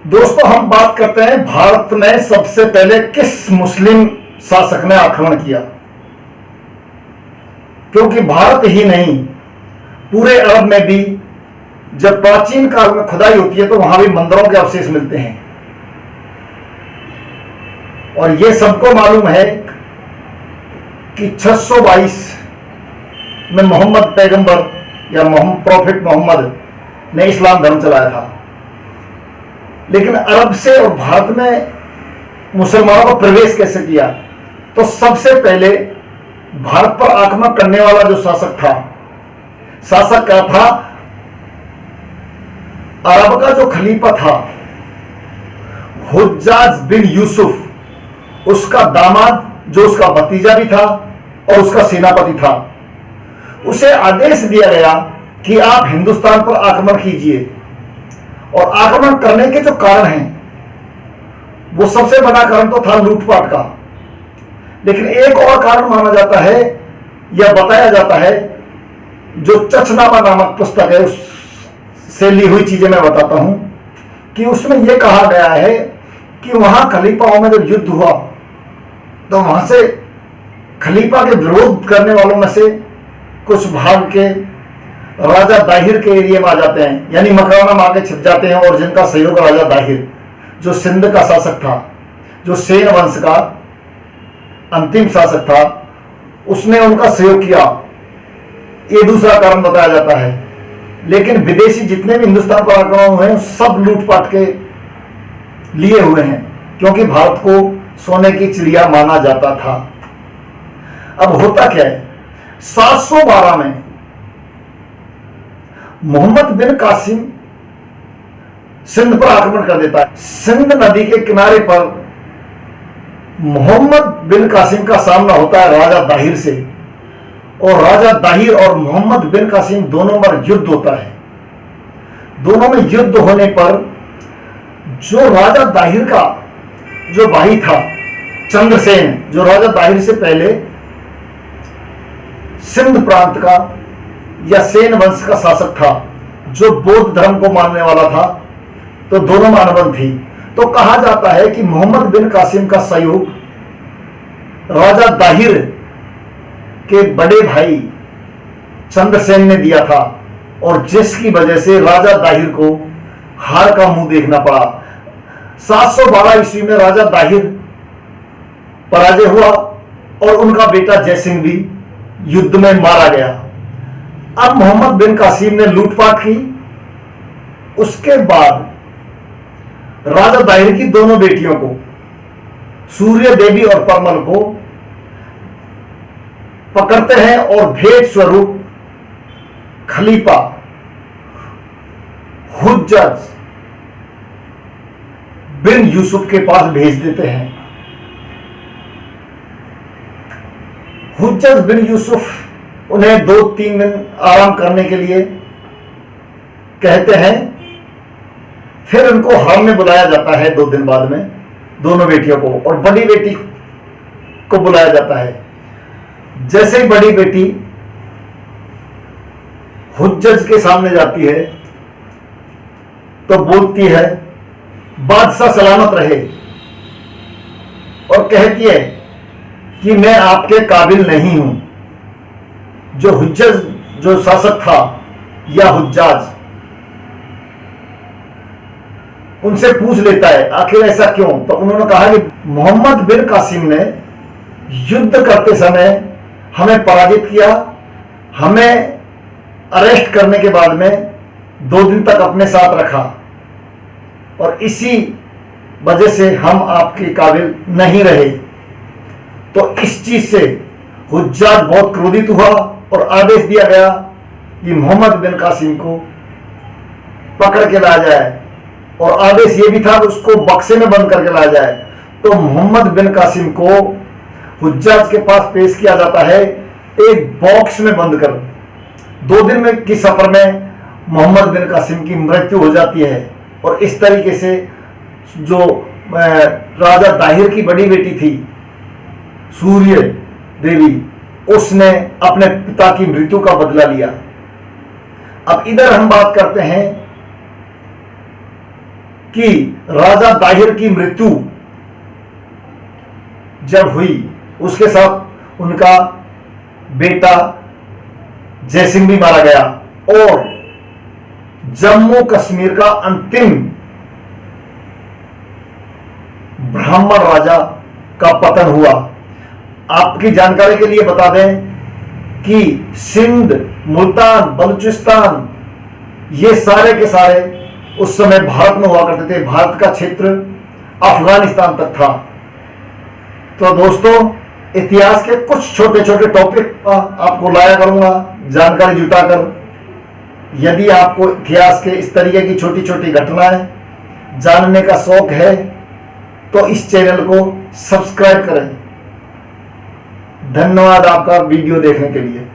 दोस्तों, हम बात करते हैं भारत में सबसे पहले किस मुस्लिम शासक ने आक्रमण किया। क्योंकि भारत ही नहीं, पूरे अरब में भी जब प्राचीन काल में खुदाई होती है तो वहां भी मंदिरों के अवशेष मिलते हैं। और यह सबको मालूम है कि 622 में मोहम्मद पैगंबर या प्रॉफिट मोहम्मद ने इस्लाम धर्म चलाया था। लेकिन अरब से और भारत में मुसलमानों का प्रवेश कैसे किया? तो सबसे पहले भारत पर आक्रमण करने वाला जो शासक क्या था? अरब का जो खलीफा था हुज्जाज बिन यूसुफ, उसका दामाद जो उसका भतीजा भी था और उसका सेनापति था, उसे आदेश दिया गया कि आप हिंदुस्तान पर आक्रमण कीजिए। और आक्रमण करने के जो कारण हैं वो सबसे बड़ा कारण तो था लूटपाट का, लेकिन एक और कारण माना जाता है या बताया जाता है, जो चचनामा नामक पुस्तक है उससे ली हुई चीजें मैं बताता हूं कि उसमें यह कहा गया है कि वहां खलीफाओं में जब युद्ध हुआ तो वहां से खलीफा के विरोध करने वालों में से कुछ भाग के राजा दाहिर के एरिया में आ जाते हैं, यानी मकराना में आके छिप जाते हैं। और जिनका सहयोग राजा दाहिर, जो सिंध का शासक था, जो सेन वंश का अंतिम शासक था, उसने उनका सहयोग किया। ये दूसरा कारण बताया जाता है। लेकिन विदेशी जितने भी हिंदुस्तान पर आक्रमण हुए हैं सब लूटपाट के लिए हुए हैं, क्योंकि भारत को सोने की चिड़िया माना जाता था। अब होता क्या है, 712 में मोहम्मद बिन कासिम सिंध पर आक्रमण कर देता है। सिंध नदी के किनारे पर मोहम्मद बिन कासिम का सामना होता है राजा दाहिर से, और राजा दाहिर और मोहम्मद बिन कासिम दोनों में युद्ध होता है। दोनों में युद्ध होने पर जो राजा दाहिर का जो भाई था चंद्रसेन, जो राजा दाहिर से पहले सिंध प्रांत का या सेन वंश का शासक था, जो बौद्ध धर्म को मानने वाला था, तो दोनों में अनबन थी। तो कहा जाता है कि मोहम्मद बिन कासिम का सहयोग राजा दाहिर के बड़े भाई चंद्रसेन ने दिया था, और जिसकी वजह से राजा दाहिर को हार का मुंह देखना पड़ा। 712 ईस्वी में राजा दाहिर पराजय हुआ और उनका बेटा जयसिंह भी युद्ध में मारा गया। अब मोहम्मद बिन कासिम ने लूटपाट की। उसके बाद राजा दाहिर की दोनों बेटियों को, सूर्य देवी और परमल को पकड़ते हैं और भेंट स्वरूप खलीफा हुज्जज बिन यूसुफ के पास भेज देते हैं। हुज्जज बिन यूसुफ उन्हें 2-3 दिन आराम करने के लिए कहते हैं। फिर उनको हरम में बुलाया जाता है 2 दिन बाद में, दोनों बेटियों को, और बड़ी बेटी को बुलाया जाता है। जैसे ही बड़ी बेटी हुज्जज के सामने जाती है तो बोलती है, बादशाह सलामत रहे, और कहती है कि मैं आपके काबिल नहीं हूं। जो हुज्जज जो शासक था या हुज्जाज, उनसे पूछ लेता है आखिर ऐसा क्यों? तो उन्होंने कहा कि मोहम्मद बिन कासिम ने युद्ध करते समय हमें पराजित किया, हमें अरेस्ट करने के बाद में 2 दिन तक अपने साथ रखा, और इसी वजह से हम आपके काबिल नहीं रहे। तो इस चीज से हुज्जाज बहुत क्रोधित हुआ और आदेश दिया गया कि मोहम्मद बिन कासिम को पकड़ के लाया जाए, और आदेश यह भी था कि उसको बक्से में बंद करके लाया जाए। तो मोहम्मद बिन कासिम को हुज्जाज के पास पेश किया जाता है, एक बॉक्स में बंद कर। 2 दिन में की सफर में मोहम्मद बिन कासिम की मृत्यु हो जाती है। और इस तरीके से जो राजा दाहिर की बड़ी बेटी थी सूर्य देवी, उसने अपने पिता की मृत्यु का बदला लिया। अब इधर हम बात करते हैं कि राजा दाहिर की मृत्यु जब हुई, उसके साथ उनका बेटा जयसिंह भी मारा गया और जम्मू कश्मीर का अंतिम ब्राह्मण राजा का पतन हुआ। आपकी जानकारी के लिए बता दें कि सिंध, मुल्तान, बलूचिस्तान ये सारे के सारे उस समय भारत में हुआ करते थे। भारत का क्षेत्र अफगानिस्तान तक था। तो दोस्तों, इतिहास के कुछ छोटे छोटे टॉपिक आपको लाया करूंगा जानकारी जुटाकर। यदि आपको इतिहास के इस तरीके की छोटी छोटी घटनाएं जानने का शौक है तो इस चैनल को सब्सक्राइब करें। धन्यवाद आपका वीडियो देखने के लिए।